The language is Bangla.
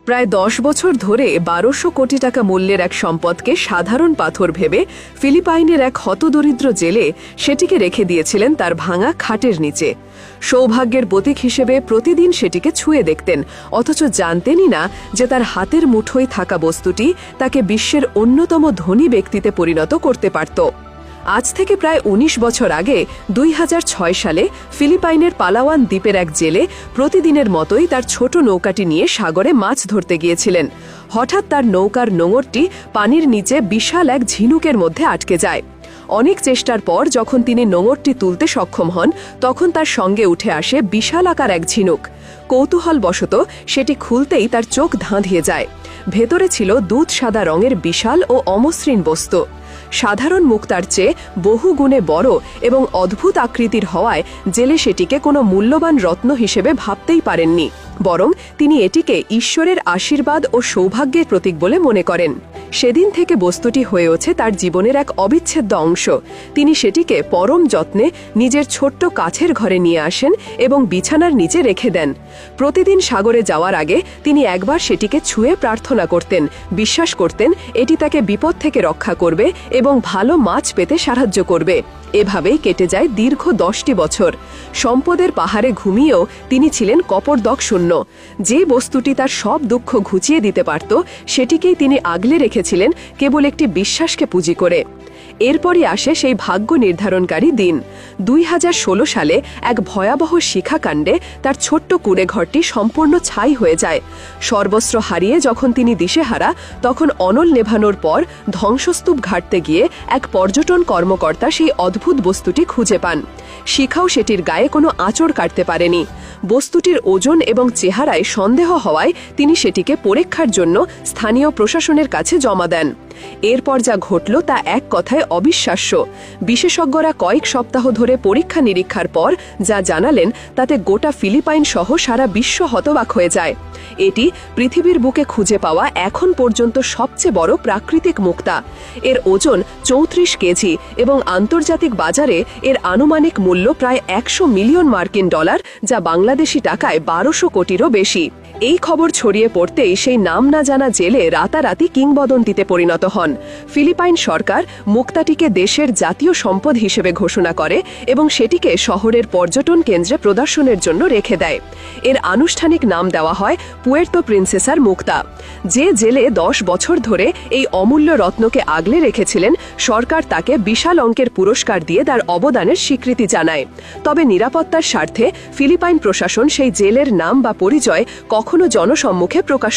প্রায় 10 বছর ধরে 1200 কোটি টাকা মূল্যের এক সম্পদকে সাধারণ পাথর ভেবে ফিলিপাইনের এক হতদরিদ্র জেলে সেটিকে রেখে দিয়েছিলেন তার ভাঙা খাটের নিচে। সৌভাগ্যের প্রতীক হিসেবে প্রতিদিন সেটিকে ছুঁয়ে দেখতেন, অথচ জানতেনই না যে তার হাতের মুঠোয় থাকা বস্তুটি তাকে বিশ্বের অন্যতম ধনী ব্যক্তিতে পরিণত করতে পারত। আজ থেকে প্রায় 19 বছর আগে 2006 সালে ফিলিপাইনের পালাওয়ান দ্বীপের এক জেলে প্রতিদিনের মতোই তার ছোট নৌকাটি নিয়ে সাগরে মাছ ধরতে গিয়েছিলেন। হঠাৎ তার নৌকার নোঙরটি পানির নিচে বিশাল এক ঝিনুকের মধ্যে আটকে যায়। অনেক চেষ্টার পর যখন তিনি নোঙরটি তুলতে সক্ষম হন, তখন তার সঙ্গে উঠে আসে বিশালাকার এক ঝিনুক। কৌতূহলবশত সেটি খুলতেই তার চোখ ধাঁধিয়ে যায়। ভেতরে ছিল দুধ সাদা রঙের বিশাল ও অমসৃণ বস্তু। সাধারণ মুক্তার চেয়ে বহু গুণে বড় এবং অদ্ভুত আকৃতির হওয়ায় জেলে সেটিকে কোনো মূল্যবান রত্ন হিসেবে ভাবতেই পারেননি, বরং তিনি এটিকে ঈশ্বরের আশীর্বাদ ও সৌভাগ্যের প্রতীক বলে মনে করেন। সেদিন থেকে বস্তুটি হয়ে ওঠে তার জীবনের এক অবিচ্ছেদ্য অংশ। তিনি সেটিকে পরম যত্নে নিজের ছোট্ট কাছের ঘরে নিয়ে আসেন এবং বিছানার নিচে রেখে দেন। প্রতিদিন সাগরে যাওয়ার আগে তিনি একবার সেটিকে ছুঁয়ে প্রার্থনা করতেন, বিশ্বাস করতেন এটি তাকে বিপদ থেকে রক্ষা করবে এবং ভালো মাছ পেতে সাহায্য করবে। এভাবেই কেটে যায় দীর্ঘ 10টি বছর। সম্পদের পাহাড়ে ঘুমিয়েও তিনি ছিলেন কপর্দক শূন্য। যে বস্তুটি তার সব দুঃখ ঘুচিয়ে দিতে পারত, সেটিকেই তিনি আগলে রেখেছিলেন কেবল একটি বিশ্বাসকে পুঁজি করে। এরপরই আসে সেই ভাগ্য নির্ধারণকারী দিন। 2016 সালে এক ভয়াবহ শিখাকাণ্ডে তার ছোট্ট কুঁড়ে ঘরটি সম্পূর্ণ ছাই হয়ে যায়। সর্বস্ব হারিয়ে যখন তিনি দিশেহারা, তখন অনল নেভানোর পর ধ্বংসস্তূপ ঘাঁটতে গিয়ে এক পর্যটন কর্মকর্তা সেই অদ্ভুত বস্তুটি খুঁজে পান। শিখাও সেটির গায়ে কোনো আঁচড় কাটতে পারেনি। বস্তুটির ওজন এবং চেহারায় সন্দেহ হওয়ায় তিনি সেটিকে পরীক্ষার জন্য স্থানীয় প্রশাসনের কাছে জমা দেন। এরপর যা ঘটল তা এক কথায় অবিশ্বাস্য। বিশেষজ্ঞরা কয়েক সপ্তাহ ধরে পরীক্ষা নিরীক্ষার পর যা জানালেন, তাতে গোটা ফিলিপাইন সহ সারা বিশ্ব হতবাক হয়ে যায়। এটি পৃথিবীর বুকে খুঁজে পাওয়া এখন পর্যন্ত সবচেয়ে বড় প্রাকৃতিক মুক্তা। এর ওজন 34 কেজি এবং আন্তর্জাতিক বাজারে এর আনুমানিক মূল্য প্রায় 100 মিলিয়ন মার্কিন ডলার, যা বাংলাদেশি টাকায় 1200 কোটিরও বেশি। এই খবর ছড়িয়ে পড়তেই সেই নাম না জানা জেলে রাতারাতি কিংবদন্তিতে পরিণত হন। ফিলিপাইন সরকার মুক্তাটিকে দেশের জাতীয় সম্পদ হিসেবে ঘোষণা করে এবং সেটিকে শহরের পর্যটন কেন্দ্রে প্রদর্শনের জন্য রেখে দেয়। এর আনুষ্ঠানিক নাম দেওয়া হয় পুয়ের্তো প্রিন্সেসার মুক্তা। যে জেলে 10 বছর ধরে এই অমূল্য রত্নকে আগলে রেখেছিলেন, সরকার তাকে বিশাল অঙ্কের পুরস্কার দিয়ে তার অবদানের স্বীকৃতি জানায়। তবে নিরাপত্তার স্বার্থে ফিলিপাইন প্রশাসন সেই জেলের নাম বা পরিচয় কখনো জনসম্মুখে প্রকাশ